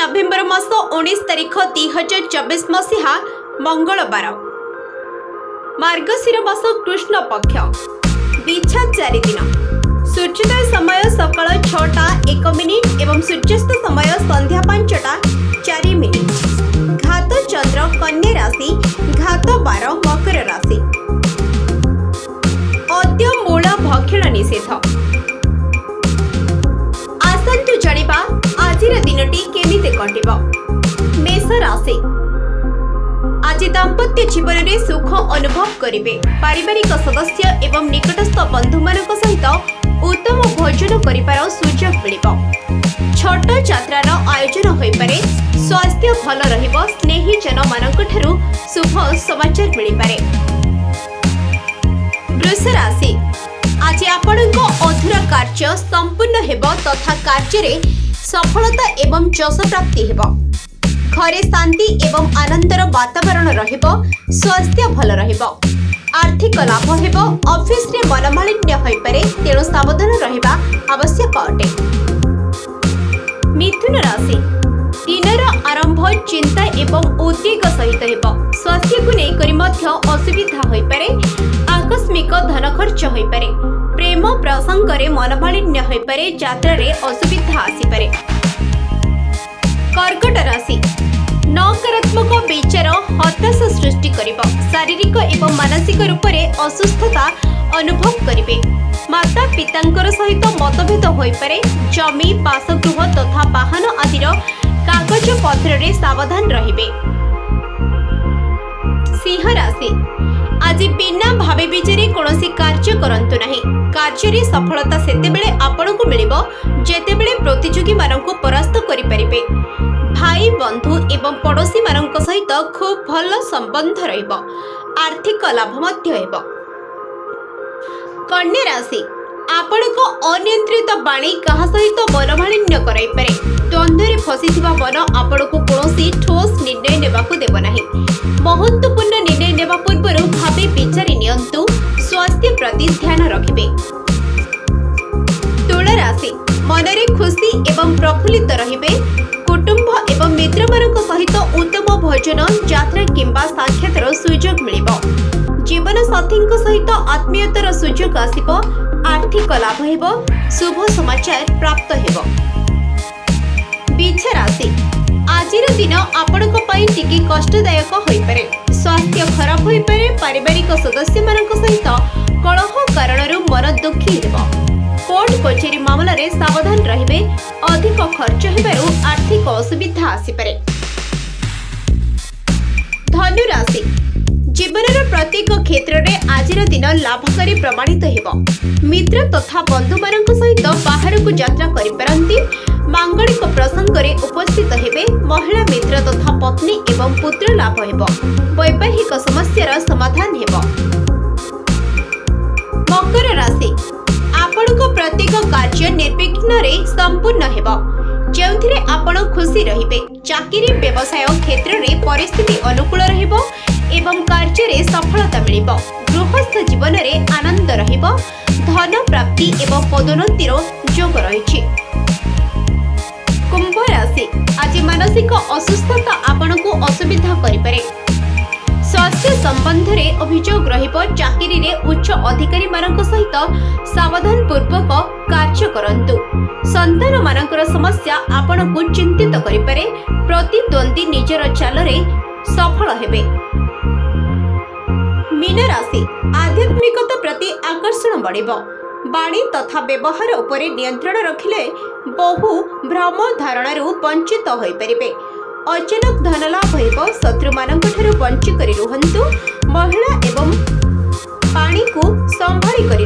नवेम्बर मास 19 तारिख 2024 मसीहा मंगलवार मार्गशीर मास कृष्ण पक्ष बिछा 4 दिन सूर्योदय समय सकाळ 6:01 एवं सूर्यास्त समय संध्या 5:04 घात चंद्र कन्या राशि घात 12 मकर राशि अद्य मूल भक्षण निषेध। आसंतु जानिबा आजिर दिनटी केमिति कटिब। मेष राशि आज दाम्पत्य जीवन में सुख अनुभव करिवे। पारिवारिक सदस्य एवं निकटस्थ बंधु मानक सहित उत्तम भोजन करिबार सुयोग मिलिब। छोट यात्रार आयोजन होई पारे। स्वास्थ्य भल रहिबो। स्नेही जन मानक ठारू शुभ समाचार मिलि पारे। वृष राशि आज आपणको अधूरा कार्य संपूर्ण हेबो तथा कार्य रे सफलता एवं यश प्राप्ति हेबो। घरे शांति एवं आनंदर वातावरण रहिबो। स्वास्थ्य भल रहिबो। आर्थिक लाभ हेबो। ऑफिस रे मनमालिन्य होई पारे तेणु सावधान रहिबा आवश्यक अटे। मिथुन राशि दिनर आरंभ चिंता एवं उद्वेग सहित हेबो। स्वास्थ्य को नै करी मध्य असुविधा होई पारे। आकस्मिक धन खर्च होई पारे। प्रेम प्रसंग रे मनमालिन्य होई पारे। यात्रा रे असुविधा आसी पारे। कर्कट राशि नकारात्मक विचार हताशा सृष्टि करिब। शारीरिक एवं मानसिक रूप से असुस्थता अनुभव करिवे। माता पितांकर सहित मतभेद होई पारे। जमी बासगृह तथा वाहन आदिर कागज पत्र रे सावधान रहिबे। सिंह राशि आज बिना भावे विचारे कौनसी कार्य करंतु नहीं। कार्य रे सफलता सेतेबेले आपनकु मिलिबो जेतेबेले प्रतियोगी माननकु परास्त करि परिबे। भाई बंधु एवं पड़ोसी माननक सहित खूब भल संबंध रहिबो। आर्थिक लाभ मध्य हेबो। कन्या राशि आपनक अनियंत्रित बाणी कहा सहित मनमालिन्य कराई पारे। द्वंद्व रे फसिथिबा मन आपनकु कौनसी ठोस निर्णय नेबाकु देबो नाही। महत्वपूर्ण निर्णय नेबा पूर्व भावे विचारि नियंतु। स्वास्थ्य प्रति ध्यान रखिबे। तुला राशि मनरे खुशी एवं प्रफुल्लित रहिबे। कुटुंब एवं मित्र मानक सहित उत्तम भोजन यात्रा किंबा साक्षातर सुयोग मिलिबो। जीवन साथी सहित आत्मीयतार सुयोग आसिबो। आर्थिक लाभ हेबो। शुभ समाचार प्राप्त हेबो। बिछा राशि आजिर दिन आपणक पई टिके कष्टदायक होई पारे। स्वास्थ्य खराब होई पारे। पारिवारिक सदस्य मानक सहित कलह कारणरू मन दुखी हेबो। कोर्ट कचेरी मामला रे सावधान रहिबे। अधिक खर्च हेबारु आर्थिक असुविधा आसी पारे। धनु राशि जीवनर प्रत्येक क्षेत्र में आजिर दिन लाभकारी प्रमाणित हेबो। मित्र तथा बंधु मानक सहित बाहर को यात्रा करि परंती। मांगलिक प्रसंग रे उपस्थित हेबे। महिला मित्र तथा पत्नी एवं पुत्र लाभ हेबो। वैवाहिक समस्यार समाधान हेबो। मकर राशि आपणक प्रत्येक कार्य निर्विघ्न रे संपूर्ण हेबो। जेउथिरे आपण खुशी रहिबे। चाकरी व्यवसाय क्षेत्र रे परिस्थिति अनुकूल रहिबो एवं कार्य रे सफलता मिलिबो। गृहस्थ जीवन रे आनंद रहिबो। धन प्राप्ति एवं पदोन्नतिर योग रहिछि। कुंभ राशि आज मानसिक असुस्थता आपनकु असुविधा करि पारे। स्वास्थ्य संबंध रे अभियोग रहिबो। चाकरी रे उच्च अधिकारी मानक सहित सावधान पूर्वक कार्य करंतु। संतान मानकर समस्या आपनकु चिंतित करि पारे। प्रतिद्वंदी निजर चाल रे सफल हेबे। मीन राशि आध्यात्मिकता प्रति आकर्षण बढ़िबो। बाणी तथा व्यवहार उपरे नियंत्रण रखिले बहु भ्रम धारणारू वंचित होई परिबे। अचानक धन लाभ हेबो। शत्रु मानक ठारू बंची करी रुहंतु। महिला एवं पानी को संभाळी करी